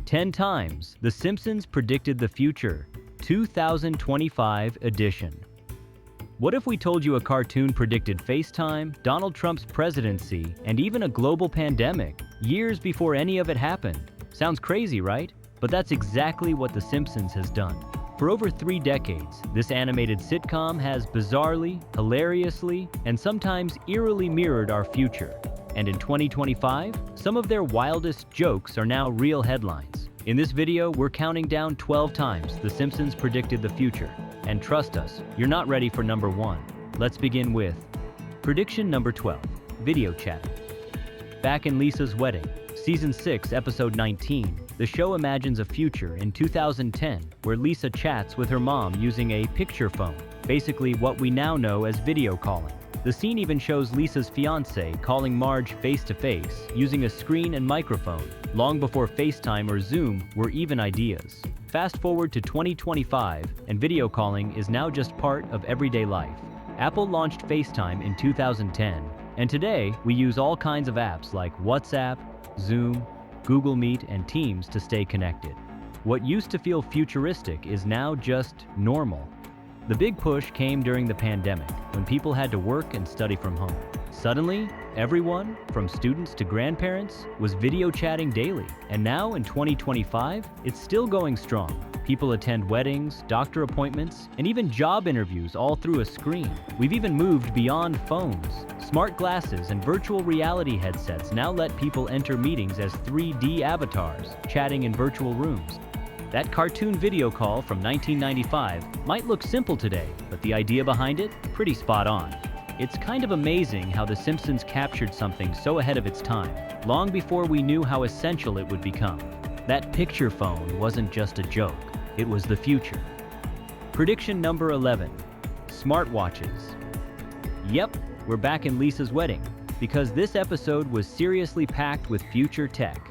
10 times The Simpsons predicted the future, 2025 edition. What if we told you a cartoon predicted FaceTime, Donald Trump's presidency, and even a global pandemic, years before any of it happened? Sounds crazy, right? But that's exactly what The Simpsons has done. For over 3 decades, this animated sitcom has bizarrely, hilariously, and sometimes eerily mirrored our future. And in 2025, some of their wildest jokes are now real headlines. In this video, we're counting down 12 times The Simpsons predicted the future. And trust us, you're not ready for number 1. Let's begin with prediction number 12, video chat. Back in Lisa's Wedding, Season 6, Episode 19, the show imagines a future in 2010 where Lisa chats with her mom using a picture phone, basically what we now know as video calling. The scene even shows Lisa's fiancé calling Marge face-to-face using a screen and microphone, long before FaceTime or Zoom were even ideas. Fast forward to 2025, and video calling is now just part of everyday life. Apple launched FaceTime in 2010, and today we use all kinds of apps like WhatsApp, Zoom, Google Meet, and Teams to stay connected. What used to feel futuristic is now just normal. The big push came during the pandemic, when people had to work and study from home. Suddenly, everyone, from students to grandparents, was video chatting daily. And now in 2025, it's still going strong. People attend weddings, doctor appointments, and even job interviews all through a screen. We've even moved beyond phones. Smart glasses and virtual reality headsets now let people enter meetings as 3D avatars, chatting in virtual rooms. That cartoon video call from 1995 might look simple today, but the idea behind it, pretty spot on. It's kind of amazing how The Simpsons captured something so ahead of its time, long before we knew how essential it would become. That picture phone wasn't just a joke, it was the future. Prediction number 11, smartwatches. Yep, we're back in Lisa's Wedding, because this episode was seriously packed with future tech.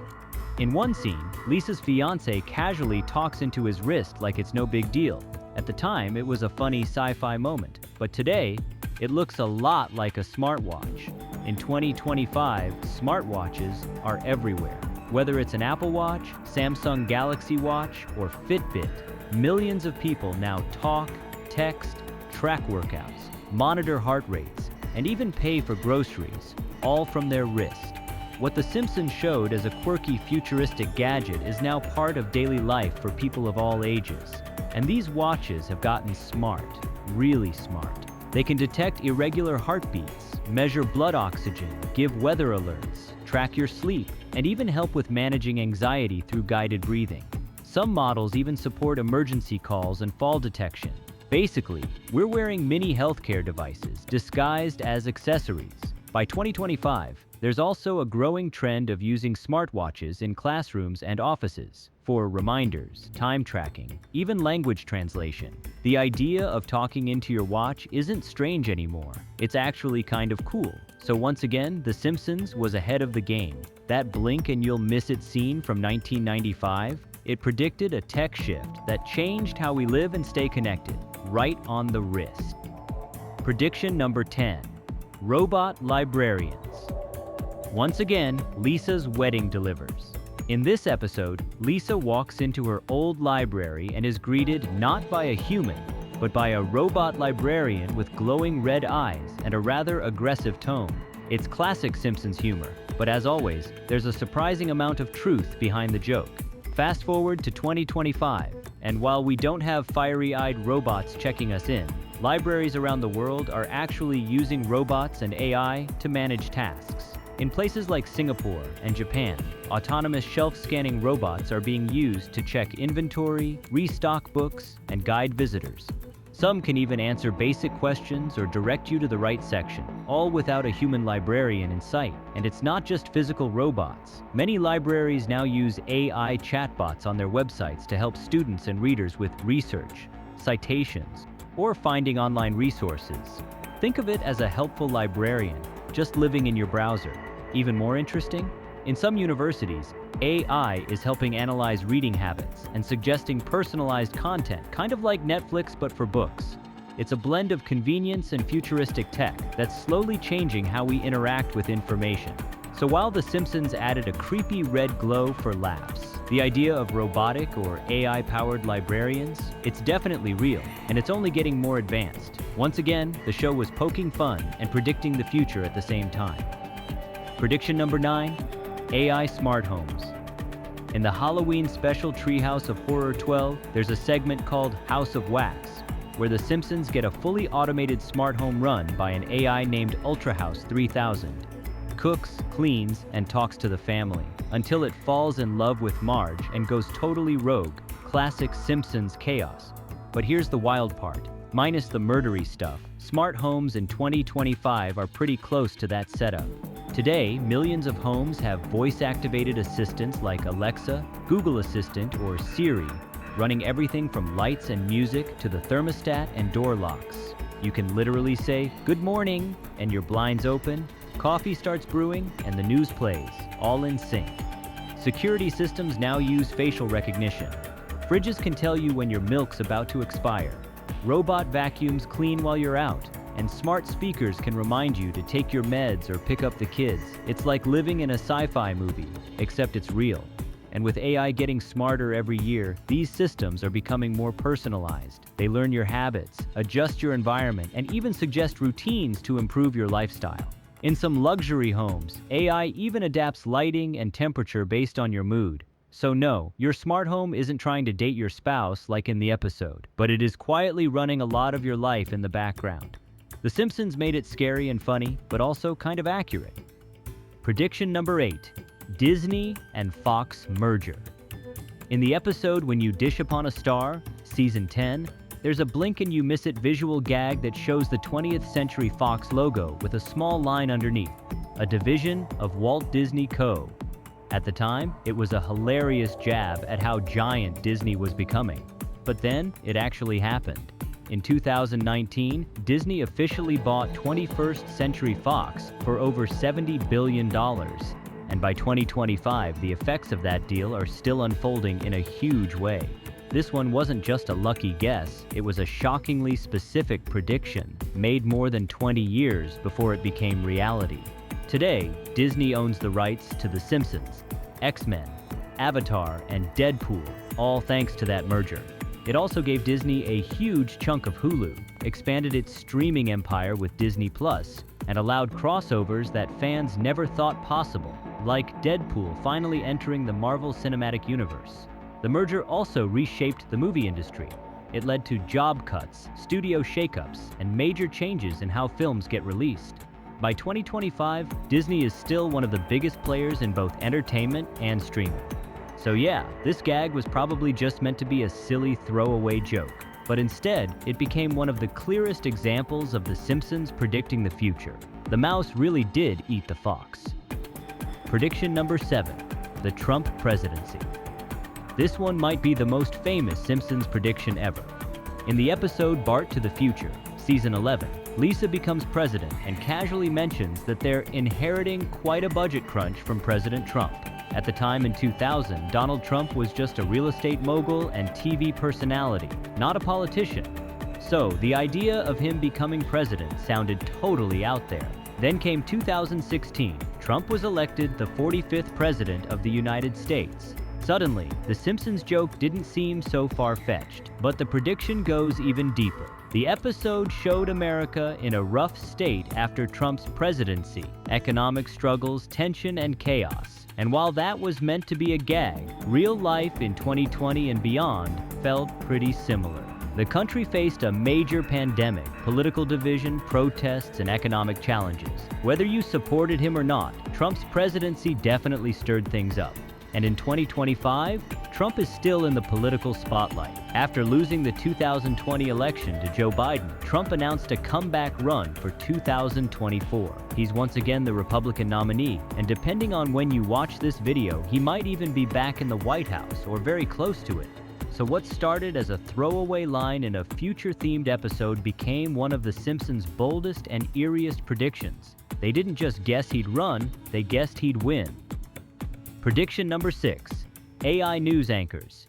In one scene, Lisa's fiancé casually talks into his wrist like it's no big deal. At the time, it was a funny sci-fi moment, but today, it looks a lot like a smartwatch. In 2025, smartwatches are everywhere. Whether it's an Apple Watch, Samsung Galaxy Watch, or Fitbit, millions of people now talk, text, track workouts, monitor heart rates, and even pay for groceries, all from their wrist. What The Simpsons showed as a quirky futuristic gadget is now part of daily life for people of all ages. And these watches have gotten smart, really smart. They can detect irregular heartbeats, measure blood oxygen, give weather alerts, track your sleep, and even help with managing anxiety through guided breathing. Some models even support emergency calls and fall detection. Basically, we're wearing mini healthcare devices disguised as accessories. By 2025, there's also a growing trend of using smartwatches in classrooms and offices for reminders, time tracking, even language translation. The idea of talking into your watch isn't strange anymore. It's actually kind of cool. So once again, The Simpsons was ahead of the game. That blink and you'll miss it scene from 1995, it predicted a tech shift that changed how we live and stay connected, right on the wrist. Prediction number 10, robot librarians. Once again, Lisa's Wedding delivers. In this episode, Lisa walks into her old library and is greeted not by a human, but by a robot librarian with glowing red eyes and a rather aggressive tone. It's classic Simpsons humor, but as always, there's a surprising amount of truth behind the joke. Fast forward to 2025, and while we don't have fiery-eyed robots checking us in, libraries around the world are actually using robots and AI to manage tasks. In places like Singapore and Japan, autonomous shelf-scanning robots are being used to check inventory, restock books, and guide visitors. Some can even answer basic questions or direct you to the right section, all without a human librarian in sight. And it's not just physical robots. Many libraries now use AI chatbots on their websites to help students and readers with research, citations, or finding online resources. Think of it as a helpful librarian, just living in your browser. Even more interesting? In some universities, AI is helping analyze reading habits and suggesting personalized content, kind of like Netflix but for books. It's a blend of convenience and futuristic tech that's slowly changing how we interact with information. So while The Simpsons added a creepy red glow for laughs, the idea of robotic or AI-powered librarians, it's definitely real, and it's only getting more advanced. Once again, the show was poking fun and predicting the future at the same time. Prediction number 9, AI smart homes. In the Halloween special Treehouse of Horror 12, there's a segment called House of Wax, where the Simpsons get a fully automated smart home run by an AI named UltraHouse 3000. Cooks, cleans, and talks to the family, until it falls in love with Marge and goes totally rogue. Classic Simpsons chaos. But here's the wild part. Minus the murdery stuff, smart homes in 2025 are pretty close to that setup. Today, millions of homes have voice-activated assistants like Alexa, Google Assistant, or Siri, running everything from lights and music to the thermostat and door locks. You can literally say, "Good morning," and your blinds open, coffee starts brewing, and the news plays, all in sync. Security systems now use facial recognition. Fridges can tell you when your milk's about to expire. Robot vacuums clean while you're out, and smart speakers can remind you to take your meds or pick up the kids. It's like living in a sci-fi movie, except it's real. And with AI getting smarter every year, these systems are becoming more personalized. They learn your habits, adjust your environment, and even suggest routines to improve your lifestyle. In some luxury homes, AI even adapts lighting and temperature based on your mood. So no, your smart home isn't trying to date your spouse like in the episode, but it is quietly running a lot of your life in the background. The Simpsons made it scary and funny, but also kind of accurate. Prediction number 8, Disney and Fox merger. In the episode When You Dish Upon a Star, Season 10, there's a blink and you miss it visual gag that shows the 20th Century Fox logo with a small line underneath, a division of Walt Disney Co. At the time, it was a hilarious jab at how giant Disney was becoming. But then, it actually happened. In 2019, Disney officially bought 21st Century Fox for over $70 billion. And by 2025, the effects of that deal are still unfolding in a huge way. This one wasn't just a lucky guess, it was a shockingly specific prediction, made more than 20 years before it became reality. Today, Disney owns the rights to The Simpsons, X-Men, Avatar, and Deadpool, all thanks to that merger. It also gave Disney a huge chunk of Hulu, expanded its streaming empire with Disney Plus, and allowed crossovers that fans never thought possible, like Deadpool finally entering the Marvel Cinematic Universe. The merger also reshaped the movie industry. It led to job cuts, studio shakeups, and major changes in how films get released. By 2025, Disney is still one of the biggest players in both entertainment and streaming. So yeah, this gag was probably just meant to be a silly throwaway joke, but instead, it became one of the clearest examples of The Simpsons predicting the future. The mouse really did eat the fox. Prediction number 7, the Trump presidency. This one might be the most famous Simpsons prediction ever. In the episode Bart to the Future, Season 11, Lisa becomes president and casually mentions that they're inheriting quite a budget crunch from President Trump. At the time in 2000, Donald Trump was just a real estate mogul and TV personality, not a politician. So, the idea of him becoming president sounded totally out there. Then came 2016. Trump was elected the 45th president of the United States. Suddenly, the Simpsons joke didn't seem so far-fetched, but the prediction goes even deeper. The episode showed America in a rough state after Trump's presidency, economic struggles, tension, and chaos. And while that was meant to be a gag, real life in 2020 and beyond felt pretty similar. The country faced a major pandemic, political division, protests, and economic challenges. Whether you supported him or not, Trump's presidency definitely stirred things up. And in 2025, Trump is still in the political spotlight. After losing the 2020 election to Joe Biden, Trump announced a comeback run for 2024. He's once again the Republican nominee, and depending on when you watch this video, he might even be back in the White House or very close to it. So what started as a throwaway line in a future-themed episode became one of The Simpsons' boldest and eeriest predictions. They didn't just guess he'd run, they guessed he'd win. Prediction number 6, AI news anchors.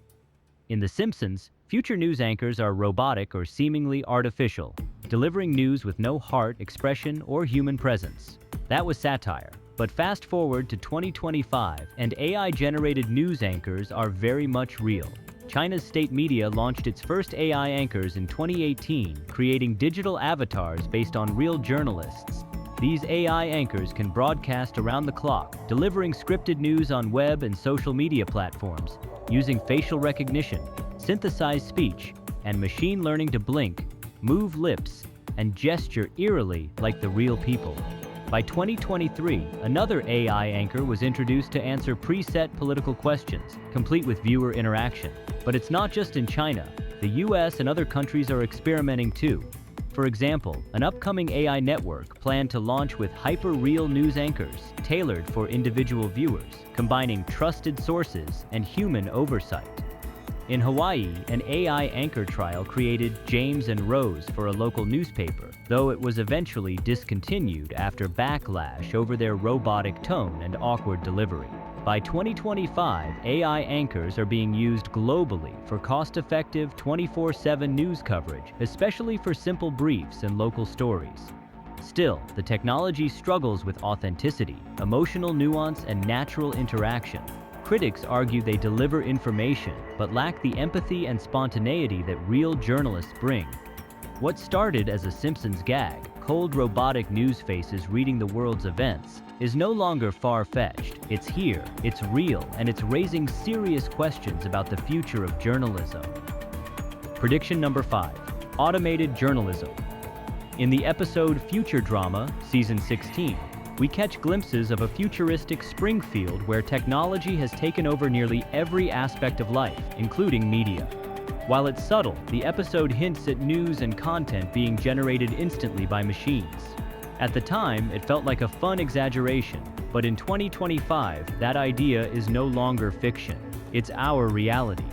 In The Simpsons, future news anchors are robotic or seemingly artificial, delivering news with no heart, expression, or human presence. That was satire. But fast forward to 2025, and AI-generated news anchors are very much real. China's state media launched its first AI anchors in 2018, creating digital avatars based on real journalists. These AI anchors can broadcast around the clock, delivering scripted news on web and social media platforms, using facial recognition, synthesized speech, and machine learning to blink, move lips, and gesture eerily like the real people. By 2023, another AI anchor was introduced to answer preset political questions, complete with viewer interaction. But it's not just in China. The US and other countries are experimenting too. For example, an upcoming AI network planned to launch with hyper-real news anchors tailored for individual viewers, combining trusted sources and human oversight. In Hawaii, an AI anchor trial created James and Rose for a local newspaper, though it was eventually discontinued after backlash over their robotic tone and awkward delivery. By 2025, AI anchors are being used globally for cost-effective 24/7 news coverage, especially for simple briefs and local stories. Still, the technology struggles with authenticity, emotional nuance, and natural interaction. Critics argue they deliver information, but lack the empathy and spontaneity that real journalists bring. What started as a Simpsons gag, cold robotic news faces reading the world's events, is no longer far-fetched. It's here, it's real, and it's raising serious questions about the future of journalism. Prediction number 5. Automated journalism. In the episode Future Drama, Season 16, we catch glimpses of a futuristic Springfield where technology has taken over nearly every aspect of life, including media. While it's subtle, the episode hints at news and content being generated instantly by machines. At the time, it felt like a fun exaggeration, but in 2025, that idea is no longer fiction. It's our reality.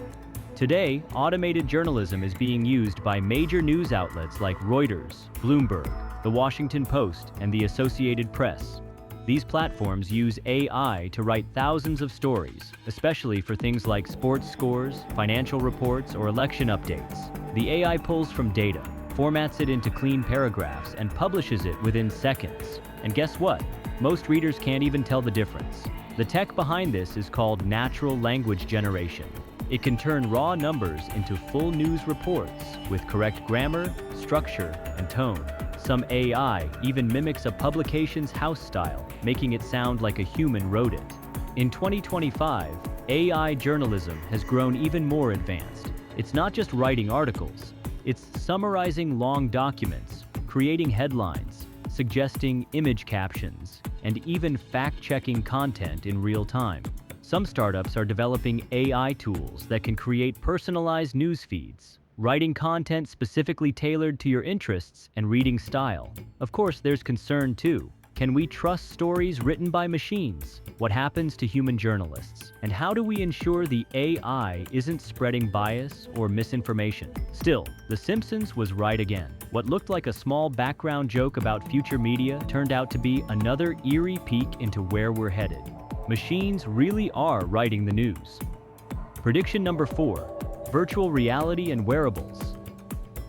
Today, automated journalism is being used by major news outlets like Reuters, Bloomberg, The Washington Post, and the Associated Press. These platforms use AI to write thousands of stories, especially for things like sports scores, financial reports, or election updates. The AI pulls from data, formats it into clean paragraphs, and publishes it within seconds. And guess what? Most readers can't even tell the difference. The tech behind this is called natural language generation. It can turn raw numbers into full news reports with correct grammar, structure, and tone. Some AI even mimics a publication's house style, making it sound like a human wrote it. In 2025, AI journalism has grown even more advanced. It's not just writing articles, it's summarizing long documents, creating headlines, suggesting image captions, and even fact-checking content in real time. Some startups are developing AI tools that can create personalized news feeds, writing content specifically tailored to your interests and reading style. Of course, there's concern too. Can we trust stories written by machines? What happens to human journalists? And how do we ensure the AI isn't spreading bias or misinformation? Still, The Simpsons was right again. What looked like a small background joke about future media turned out to be another eerie peek into where we're headed. Machines really are writing the news. Prediction number 4. Virtual reality and wearables.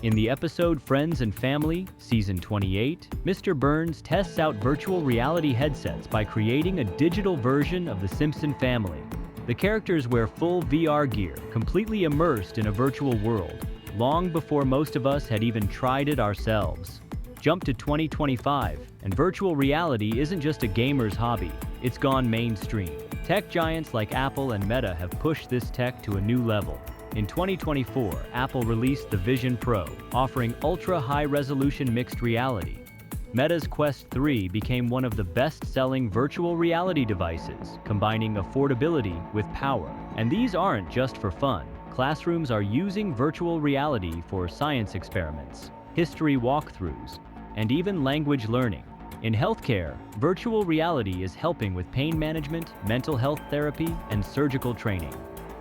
In the episode Friends and Family, Season 28, Mr. Burns tests out virtual reality headsets by creating a digital version of the Simpson family. The characters wear full VR gear, completely immersed in a virtual world, long before most of us had even tried it ourselves. Jump to 2025, and virtual reality isn't just a gamer's hobby, it's gone mainstream. Tech giants like Apple and Meta have pushed this tech to a new level. In 2024, Apple released the Vision Pro, offering ultra-high-resolution mixed reality. Meta's Quest 3 became one of the best-selling virtual reality devices, combining affordability with power. And these aren't just for fun. Classrooms are using virtual reality for science experiments, history walkthroughs, and even language learning. In healthcare, virtual reality is helping with pain management, mental health therapy, and surgical training.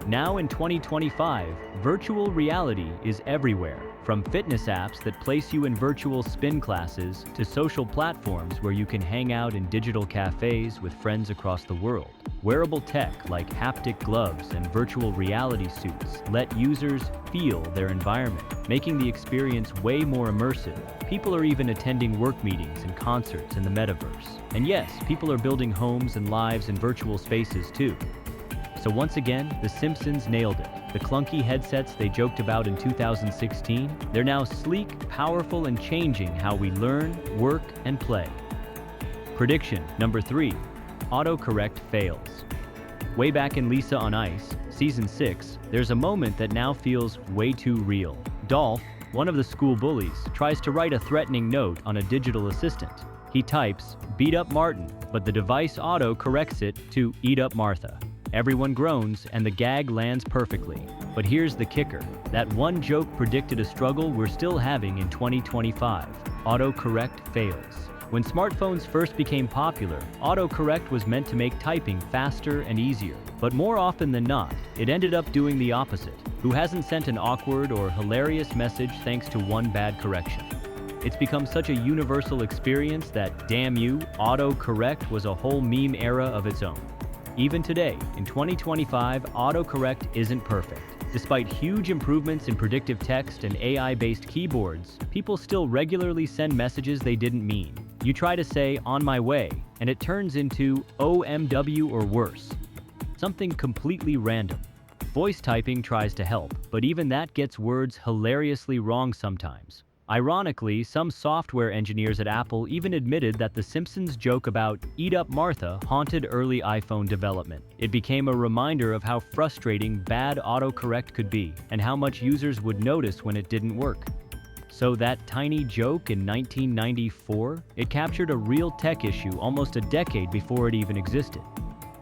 Now in 2025, virtual reality is everywhere. From fitness apps that place you in virtual spin classes to social platforms where you can hang out in digital cafes with friends across the world. Wearable tech like haptic gloves and virtual reality suits let users feel their environment, making the experience way more immersive. People are even attending work meetings and concerts in the metaverse. And yes, people are building homes and lives in virtual spaces too. So once again, The Simpsons nailed it. The clunky headsets they joked about in 2016, they're now sleek, powerful, and changing how we learn, work, and play. Prediction number 3. Autocorrect fails. Way back in Lisa on Ice, Season 6, there's a moment that now feels way too real. Dolph, one of the school bullies, tries to write a threatening note on a digital assistant. He types, "Beat up Martin," but the device auto-corrects it to "Eat up Martha." Everyone groans and the gag lands perfectly. But here's the kicker. That one joke predicted a struggle we're still having in 2025. Autocorrect fails. When smartphones first became popular, autocorrect was meant to make typing faster and easier. But more often than not, it ended up doing the opposite. Who hasn't sent an awkward or hilarious message thanks to one bad correction? It's become such a universal experience that, damn you, autocorrect was a whole meme era of its own. Even today, in 2025, autocorrect isn't perfect. Despite huge improvements in predictive text and AI-based keyboards, people still regularly send messages they didn't mean. You try to say, "on my way," and it turns into OMW or worse. Something completely random. Voice typing tries to help, but even that gets words hilariously wrong sometimes. Ironically, some software engineers at Apple even admitted that the Simpsons joke about "Eat up Martha" haunted early iPhone development. It became a reminder of how frustrating bad autocorrect could be, and how much users would notice when it didn't work. So that tiny joke in 1994, it captured a real tech issue almost a decade before it even existed.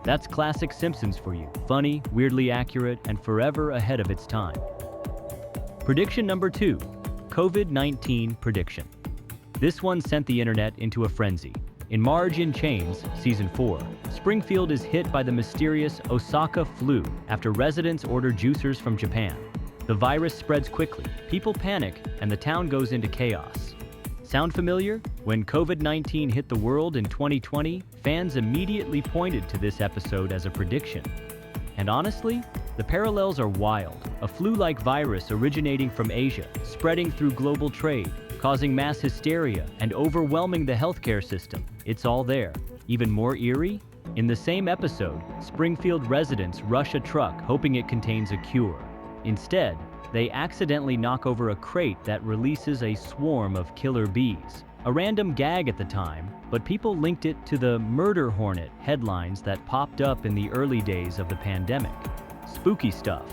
That's classic Simpsons for you. Funny, weirdly accurate, and forever ahead of its time. Prediction number 2. COVID-19 prediction. This one sent the internet into a frenzy. In Marge in Chains, Season 4, Springfield is hit by the mysterious Osaka flu after residents order juicers from Japan. The virus spreads quickly, people panic, and the town goes into chaos. Sound familiar? When COVID-19 hit the world in 2020, fans immediately pointed to this episode as a prediction. And honestly, the parallels are wild. A flu-like virus originating from Asia, spreading through global trade, causing mass hysteria, and overwhelming the healthcare system. It's all there. Even more eerie? In the same episode, Springfield residents rush a truck hoping it contains a cure. Instead, they accidentally knock over a crate that releases a swarm of killer bees. A random gag at the time, but people linked it to the "Murder Hornet" headlines that popped up in the early days of the pandemic. Spooky stuff.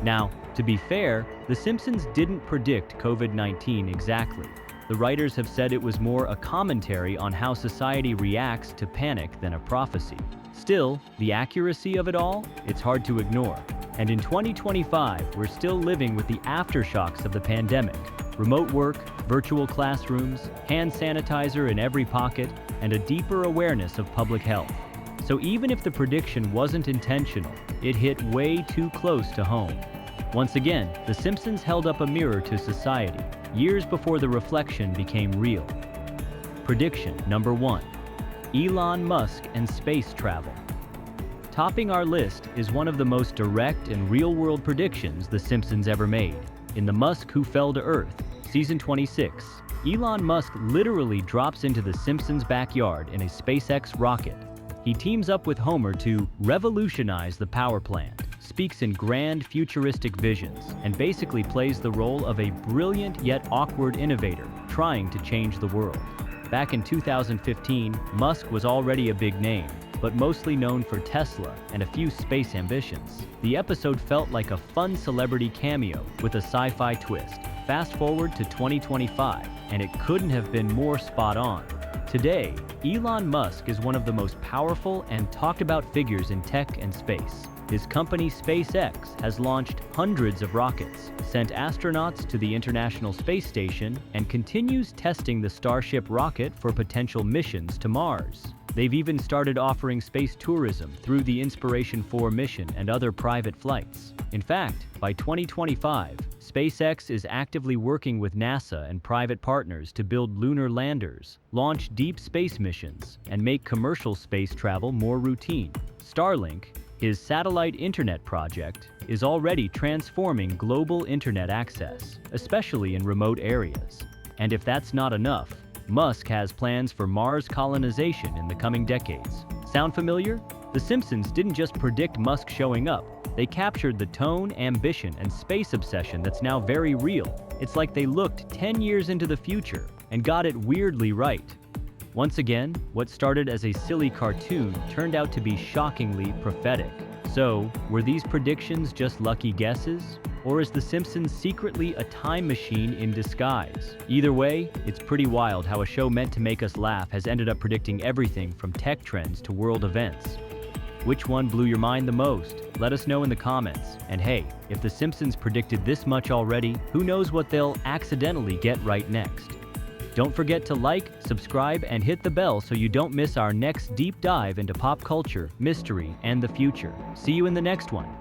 Now, to be fair, The Simpsons didn't predict COVID-19 exactly. The writers have said it was more a commentary on how society reacts to panic than a prophecy. Still, the accuracy of it all, it's hard to ignore. And in 2025, we're still living with the aftershocks of the pandemic. Remote work, virtual classrooms, hand sanitizer in every pocket, and a deeper awareness of public health. So even if the prediction wasn't intentional, it hit way too close to home. Once again, The Simpsons held up a mirror to society, years before the reflection became real. Prediction number 1. Elon Musk and space travel. Topping our list is one of the most direct and real-world predictions The Simpsons ever made. In The Musk Who Fell to Earth, Season 26, Elon Musk literally drops into the Simpsons' backyard in a SpaceX rocket. He teams up with Homer to revolutionize the power plant, speaks in grand futuristic visions, and basically plays the role of a brilliant yet awkward innovator trying to change the world. Back in 2015, Musk was already a big name, but mostly known for Tesla and a few space ambitions. The episode felt like a fun celebrity cameo with a sci-fi twist. Fast forward to 2025, and it couldn't have been more spot on. Today, Elon Musk is one of the most powerful and talked about figures in tech and space. His company SpaceX has launched hundreds of rockets, sent astronauts to the International Space Station, and continues testing the Starship rocket for potential missions to Mars. They've even started offering space tourism through the Inspiration 4 mission and other private flights. In fact, by 2025, SpaceX is actively working with NASA and private partners to build lunar landers, launch deep space missions, and make commercial space travel more routine. Starlink, his satellite internet project, is already transforming global internet access, especially in remote areas. And if that's not enough, Musk has plans for Mars colonization in the coming decades. Sound familiar? The Simpsons didn't just predict Musk showing up, they captured the tone, ambition, and space obsession that's now very real. It's like they looked 10 years into the future and got it weirdly right. Once again, what started as a silly cartoon turned out to be shockingly prophetic. So, were these predictions just lucky guesses? Or is The Simpsons secretly a time machine in disguise? Either way, it's pretty wild how a show meant to make us laugh has ended up predicting everything from tech trends to world events. Which one blew your mind the most? Let us know in the comments. And hey, if The Simpsons predicted this much already, who knows what they'll accidentally get right next? Don't forget to like, subscribe, and hit the bell so you don't miss our next deep dive into pop culture, mystery, and the future. See you in the next one.